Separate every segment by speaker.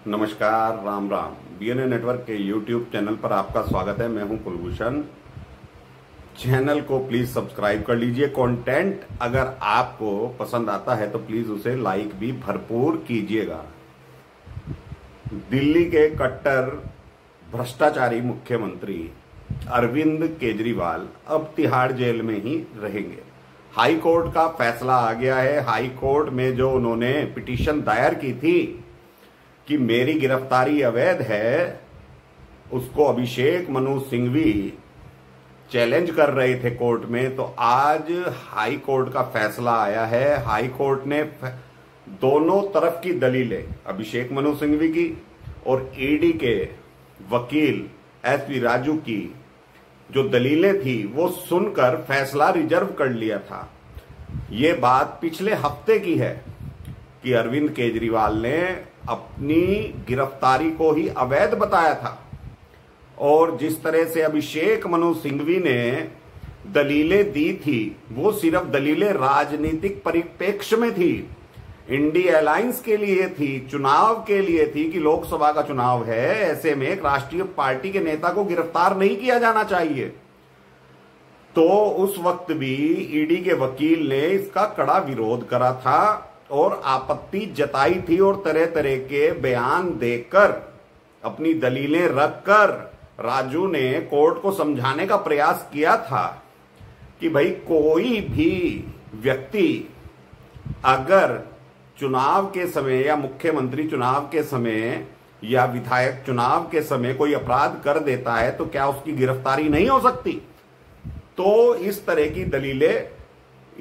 Speaker 1: नमस्कार, Ram Ram. BNA network के YouTube channel पर आपका स्वागत है। मैं हूं कुलभूषण। चैनल को प्लीज सब्सक्राइब कर लीजिए। कंटेंट अगर आपको पसंद आता है तो प्लीज उसे लाइक भी भरपूर कीजिएगा। दिल्ली के कट्टर भ्रष्टाचारी मुख्यमंत्री अरविंद केजरीवाल अब तिहाड़ जेल में ही रहेंगे। हाई कोर्ट का फैसला आ गया है। हाई कोर्ट में जो उन्होंने पिटीशन दायर की थी कि मेरी गिरफ्तारी अवैध है, उसको अभिषेक मनु सिंघवी चैलेंज कर रहे थे कोर्ट में। तो आज हाई कोर्ट का फैसला आया है। हाई कोर्ट ने दोनों तरफ की दलीलें, अभिषेक मनु सिंघवी की और ईडी के वकील एसवी राजू की जो दलीलें थी वो सुनकर फैसला रिजर्व कर लिया था। ये बात पिछले हफ्ते की है कि अरविंद केजरीवाल ने अपनी गिरफ्तारी को ही अवैध बताया था और जिस तरह से अभिषेक मनु सिंघवी ने दलीलें दी थी वो सिर्फ दलीलें राजनीतिक परिप्रेक्ष्य में थी, इंडिया अलायंस के लिए थी, चुनाव के लिए थी कि लोकसभा का चुनाव है, ऐसे में एक राष्ट्रीय पार्टी के नेता को गिरफ्तार नहीं किया जाना चाहिए। तो उस वक्त भी ईडी के वकील ने इसका कड़ा विरोध करा था और आपत्ति जताई थी और तरह तरह के बयान देकर अपनी दलीलें रखकर राजू ने कोर्ट को समझाने का प्रयास किया था कि भाई कोई भी व्यक्ति अगर चुनाव के समय या मुख्यमंत्री चुनाव के समय या विधायक चुनाव के समय कोई अपराध कर देता है तो क्या उसकी गिरफ्तारी नहीं हो सकती। तो इस तरह की दलीलें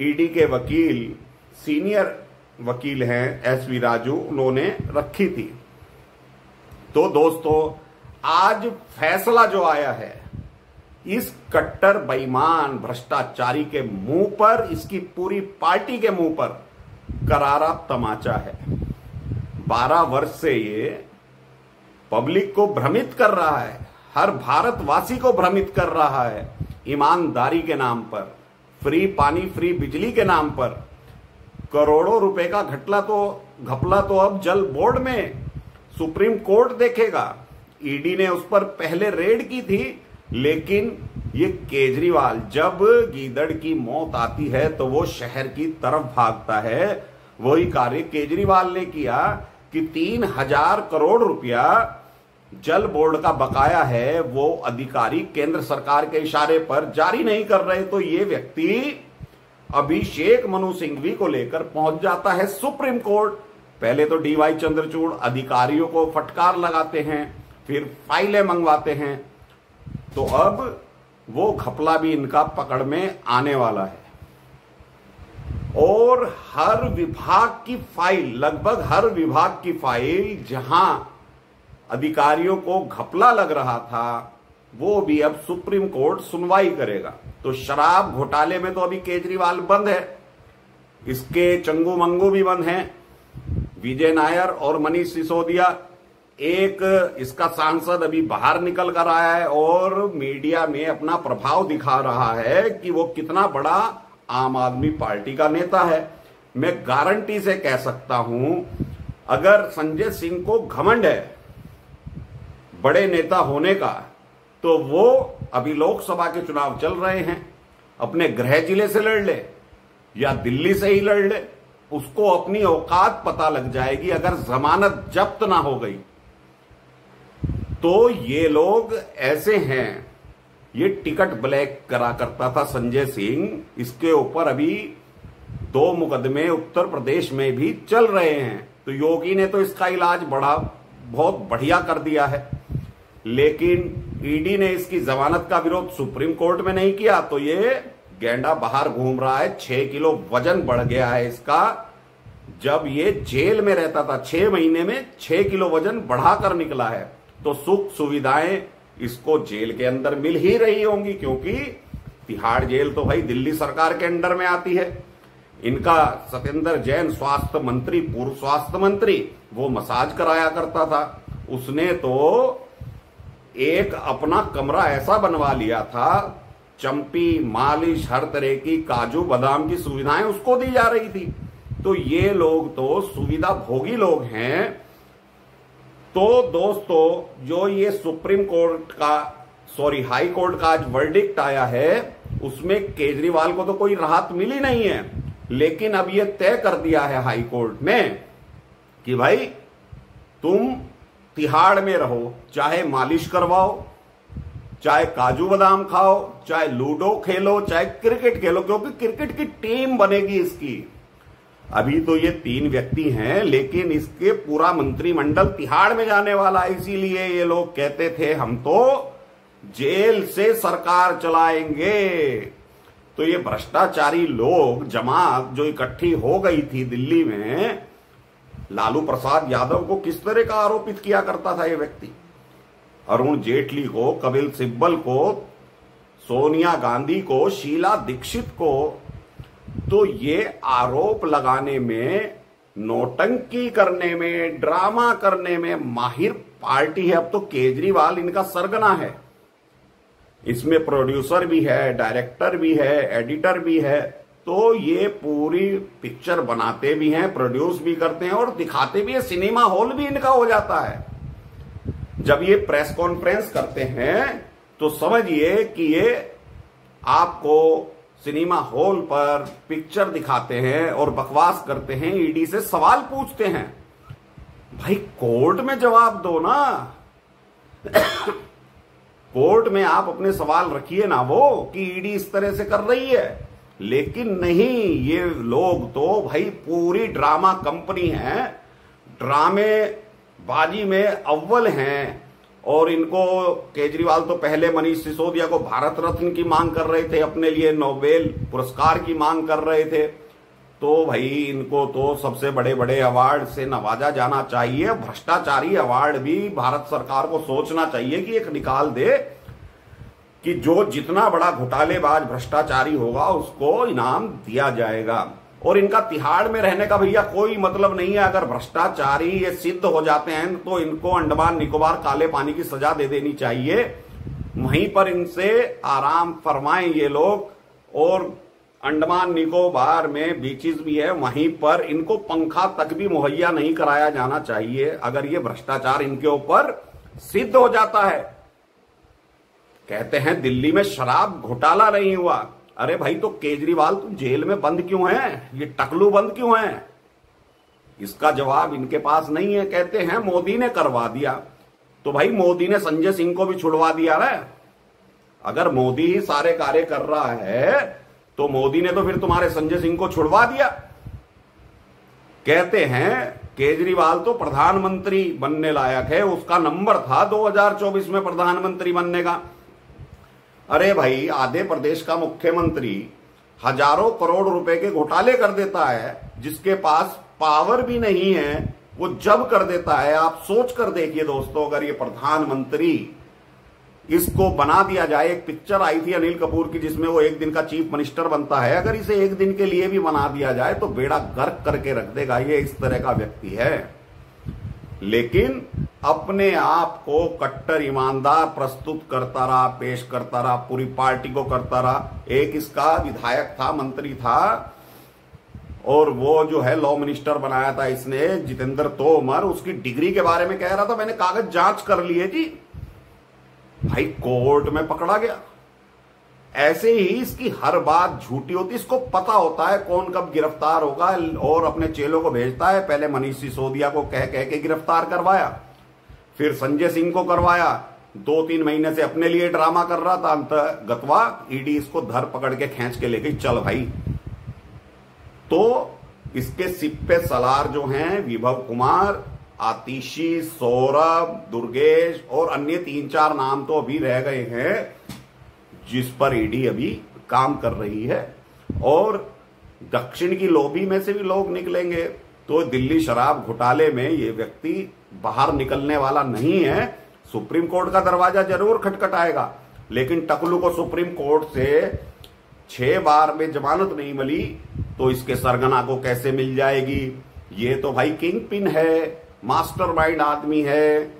Speaker 1: ईडी के वकील, सीनियर वकील हैं एसवी राजू, उन्होंने रखी थी। तो दोस्तों, आज फैसला जो आया है इस कट्टर बेईमान भ्रष्टाचारी के मुंह पर, इसकी पूरी पार्टी के मुंह पर करारा तमाचा है। 12 वर्ष से ये पब्लिक को भ्रमित कर रहा है, हर भारतवासी को भ्रमित कर रहा है। ईमानदारी के नाम पर, फ्री पानी फ्री बिजली के नाम पर करोड़ों रुपए का घपला तो अब जल बोर्ड में सुप्रीम कोर्ट देखेगा। ईडी ने उस पर पहले रेड की थी, लेकिन ये केजरीवाल जब गीदड़ की मौत आती है तो वो शहर की तरफ भागता है। वही कार्य केजरीवाल ने किया कि 3000 करोड़ रुपया जल बोर्ड का बकाया है, वो अधिकारी केंद्र सरकार के इशारे पर जारी नहीं कर रहे। तो ये व्यक्ति अभिषेक मनु सिंघवी को लेकर पहुंच जाता है सुप्रीम कोर्ट। पहले तो डीवाई चंद्रचूड़ अधिकारियों को फटकार लगाते हैं, फिर फाइलें मंगवाते हैं। तो अब वो घपला भी इनका पकड़ में आने वाला है और हर विभाग की फाइल, लगभग हर विभाग की फाइल जहां अधिकारियों को घपला लग रहा था वो भी अब सुप्रीम कोर्ट सुनवाई करेगा। तो शराब घोटाले में तो अभी केजरीवाल बंद है, इसके चंगू मंगू भी बंद हैं, विजय नायर और मनीष सिसोदिया। एक इसका सांसद अभी बाहर निकल कर आया है और मीडिया में अपना प्रभाव दिखा रहा है कि वो कितना बड़ा आम आदमी पार्टी का नेता है। मैं गारंटी से कह सकता हूं, अगर संजय सिंह को घमंड है बड़े नेता होने का तो वो अभी लोकसभा के चुनाव चल रहे हैं, अपने गृह जिले से लड़ ले या दिल्ली से ही लड़ ले, उसको अपनी औकात पता लग जाएगी अगर जमानत जब्त ना हो गई। तो ये लोग ऐसे हैं। ये टिकट ब्लैक करा करता था संजय सिंह, इसके ऊपर अभी 2 मुकदमे उत्तर प्रदेश में भी चल रहे हैं। तो योगी ने तो इसका इलाज बहुत बढ़िया कर दिया है, लेकिन ईडी ने इसकी जमानत का विरोध सुप्रीम कोर्ट में नहीं किया। तो ये गैंडा बाहर घूम रहा है। 6 किलो वजन बढ़ गया है इसका। जब ये जेल में रहता था 6 महीने में 6 किलो वजन बढ़ाकर निकला है। तो सुख सुविधाएं इसको जेल के अंदर मिल ही रही होंगी, क्योंकि तिहाड़ जेल तो भाई दिल्ली सरकार के अंडर में आती है। इनका सत्येंद्र जैन स्वास्थ्य मंत्री, पूर्व स्वास्थ्य मंत्री, वो मसाज कराया करता था। उसने तो एक अपना कमरा ऐसा बनवा लिया था, चंपी, मालिश, हर तरह की काजू बादाम की सुविधाएं उसको दी जा रही थी। तो ये लोग तो सुविधा भोगी लोग हैं। तो दोस्तों, जो ये हाई कोर्ट का आज वर्डिक्ट आया है, उसमें केजरीवाल को तो कोई राहत मिली नहीं है, लेकिन अब ये तय कर दिया है हाई कोर्ट में कि भाई तुम तिहाड़ में रहो, चाहे मालिश करवाओ, चाहे काजू बादाम खाओ, चाहे लूडो खेलो, चाहे क्रिकेट खेलो, क्योंकि क्रिकेट की टीम बनेगी इसकी। अभी तो ये 3 व्यक्ति हैं, लेकिन इसके पूरा मंत्रिमंडल तिहाड़ में जाने वाला है। इसीलिए ये लोग कहते थे हम तो जेल से सरकार चलाएंगे। तो ये भ्रष्टाचारी लोग, जमात जो इकट्ठी हो गई थी दिल्ली में, लालू प्रसाद यादव को किस तरह का आरोपित किया करता था ये व्यक्ति, अरुण जेटली को, कपिल सिब्बल को, सोनिया गांधी को, शीला दीक्षित को। तो ये आरोप लगाने में, नौटंकी करने में, ड्रामा करने में माहिर पार्टी है। अब तो केजरीवाल इनका सरगना है। इसमें प्रोड्यूसर भी है, डायरेक्टर भी है, एडिटर भी है। तो ये पूरी पिक्चर बनाते भी हैं, प्रोड्यूस भी करते हैं और दिखाते भी है। सिनेमा हॉल भी इनका हो जाता है। जब ये प्रेस कॉन्फ्रेंस करते हैं तो समझिए कि ये आपको सिनेमा हॉल पर पिक्चर दिखाते हैं और बकवास करते हैं, ईडी से सवाल पूछते हैं। भाई कोर्ट में जवाब दो ना। कोर्ट में आप अपने सवाल रखिए ना, वो कि ईडी इस तरह से कर रही है। लेकिन नहीं, ये लोग तो भाई पूरी ड्रामा कंपनी है, ड्रामे बाजी में अव्वल हैं। और इनको केजरीवाल तो पहले मनीष सिसोदिया को भारत रत्न की मांग कर रहे थे, अपने लिए नोबेल पुरस्कार की मांग कर रहे थे। तो भाई इनको तो सबसे बड़े बड़े अवार्ड से नवाजा जाना चाहिए। भ्रष्टाचारी अवार्ड भी भारत सरकार को सोचना चाहिए कि एक निकाल दे कि जो जितना बड़ा घोटालेबाज भ्रष्टाचारी होगा उसको इनाम दिया जाएगा। और इनका तिहाड़ में रहने का भैया कोई मतलब नहीं है। अगर भ्रष्टाचारी ये सिद्ध हो जाते हैं तो इनको अंडमान निकोबार काले पानी की सजा दे देनी चाहिए। वहीं पर इनसे आराम फरमाएं ये लोग। और अंडमान निकोबार में बीचेस भी है, वहीं पर इनको पंखा तक भी मुहैया नहीं कराया जाना चाहिए अगर ये भ्रष्टाचार इनके ऊपर सिद्ध हो जाता है। कहते हैं दिल्ली में शराब घोटाला नहीं हुआ। अरे भाई, तो केजरीवाल तुम जेल में बंद क्यों हैं? ये टकलू बंद क्यों हैं? इसका जवाब इनके पास नहीं है। कहते हैं मोदी ने करवा दिया। तो भाई मोदी ने संजय सिंह को भी छुड़वा दिया है। अगर मोदी ही सारे कार्य कर रहा है तो मोदी ने तो फिर तुम्हारे संजय सिंह को छुड़वा दिया। कहते हैं केजरीवाल तो प्रधानमंत्री बनने लायक है, उसका नंबर था 2024 में प्रधानमंत्री बनने का। अरे भाई, आधे प्रदेश का मुख्यमंत्री हजारों करोड़ रुपए के घोटाले कर देता है, जिसके पास पावर भी नहीं है वो जब कर देता है। आप सोच कर देखिए दोस्तों, अगर ये प्रधानमंत्री इसको बना दिया जाए। एक पिक्चर आई थी अनिल कपूर की जिसमें वो एक दिन का चीफ मिनिस्टर बनता है। अगर इसे एक दिन के लिए भी बना दिया जाए तो बेड़ा गर्क करके रख देगा। ये इस तरह का व्यक्ति है। लेकिन अपने आप को कट्टर ईमानदार प्रस्तुत करता रहा, पेश करता रहा, पूरी पार्टी को करता रहा। एक इसका विधायक था, मंत्री था, और वो जो है लॉ मिनिस्टर बनाया था इसने, जितेंद्र तोमर। उसकी डिग्री के बारे में कह रहा था मैंने कागज जांच कर लिए जी। भाई कोर्ट में पकड़ा गया। ऐसे ही इसकी हर बात झूठी होती। इसको पता होता है कौन कब गिरफ्तार होगा और अपने चेलों को भेजता है। पहले मनीष सिसोदिया को कह कह के गिरफ्तार करवाया, फिर संजय सिंह को करवाया। 2-3 महीने से अपने लिए ड्रामा कर रहा था। अंतगतवा ईडी इसको धर पकड़ के खींच के ले गई, चल भाई। तो इसके सिप्पे सलार जो हैं, विभव कुमार, आतिशी, सौरभ, दुर्गेश और अन्य 3-4 नाम तो अभी रह गए हैं जिस पर ईडी अभी काम कर रही है। और दक्षिण की लॉबी में से भी लोग निकलेंगे। तो दिल्ली शराब घोटाले में ये व्यक्ति बाहर निकलने वाला नहीं है। सुप्रीम कोर्ट का दरवाजा जरूर खटखटाएगा, लेकिन टकलू को सुप्रीम कोर्ट से 6 बार में जमानत नहीं मिली तो इसके सरगना को कैसे मिल जाएगी? ये तो भाई किंग पिन है, मास्टरमाइंड आदमी है।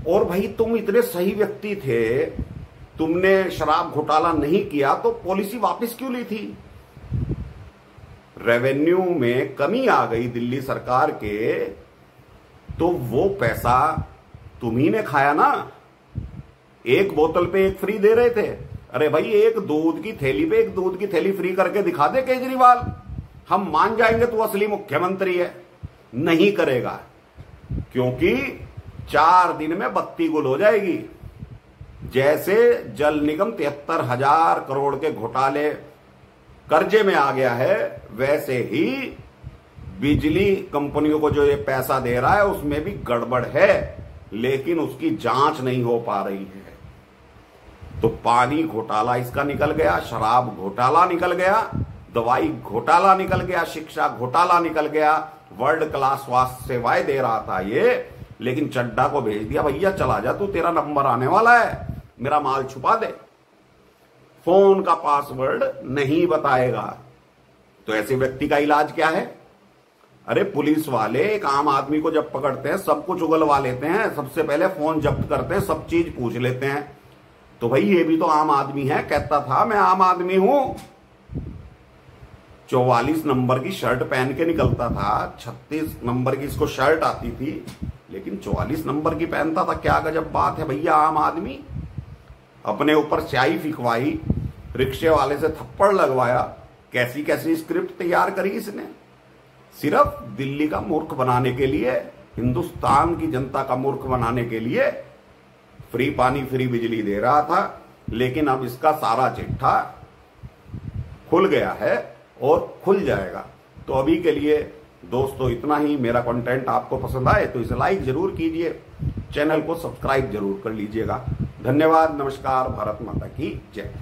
Speaker 1: और भाई तुम इतने सही व्यक्ति थे, तुमने शराब घोटाला नहीं किया तो पॉलिसी वापस क्यों ली थी? रेवेन्यू में कमी आ गई दिल्ली सरकार के, तो वो पैसा तुम्ही ने खाया ना। एक बोतल पे एक फ्री दे रहे थे। अरे भाई, एक दूध की थैली पे एक दूध की थैली फ्री करके दिखा दे केजरीवाल, हम मान जाएंगे तू असली मुख्यमंत्री है। नहीं करेगा, क्योंकि 4 दिन में बत्ती गुल हो जाएगी। जैसे जल निगम 73,000 करोड़ के घोटाले कर्जे में आ गया है, वैसे ही बिजली कंपनियों को जो ये पैसा दे रहा है उसमें भी गड़बड़ है, लेकिन उसकी जांच नहीं हो पा रही है। तो पानी घोटाला इसका निकल गया, शराब घोटाला निकल गया, दवाई घोटाला निकल गया, शिक्षा घोटाला निकल गया। वर्ल्ड क्लास स्वास्थ्य सेवाएं दे रहा था ये, लेकिन चड्डा को भेज दिया, भैया चला जा तू, तेरा नंबर आने वाला है, मेरा माल छुपा दे। फोन का पासवर्ड नहीं बताएगा। तो ऐसे व्यक्ति का इलाज क्या है? अरे पुलिस वाले एक आम आदमी को जब पकड़ते हैं सब कुछ उगलवा लेते हैं, सबसे पहले फोन जब्त करते हैं, सब चीज पूछ लेते हैं। तो भाई ये भी तो आम आदमी है, कहता था मैं आम आदमी हूं। 44 नंबर की शर्ट पहन के निकलता था, 36 नंबर की इसको शर्ट आती थी, लेकिन 44 नंबर की पहनता था। क्या गजब बात है भैया, आम आदमी। अपने ऊपर स्याही फिकवाई, रिक्शे वाले से थप्पड़ लगवाया, कैसी कैसी स्क्रिप्ट तैयार करी इसने, सिर्फ दिल्ली का मूर्ख बनाने के लिए, हिंदुस्तान की जनता का मूर्ख बनाने के लिए। फ्री पानी फ्री बिजली दे रहा था, लेकिन अब इसका सारा चिट्ठा खुल गया है और खुल जाएगा। तो अभी के लिए दोस्तों इतना ही। मेरा कंटेंट आपको पसंद आए तो इसे लाइक जरूर कीजिए, चैनल को सब्सक्राइब जरूर कर लीजिएगा। धन्यवाद, नमस्कार, भारत माता की जय।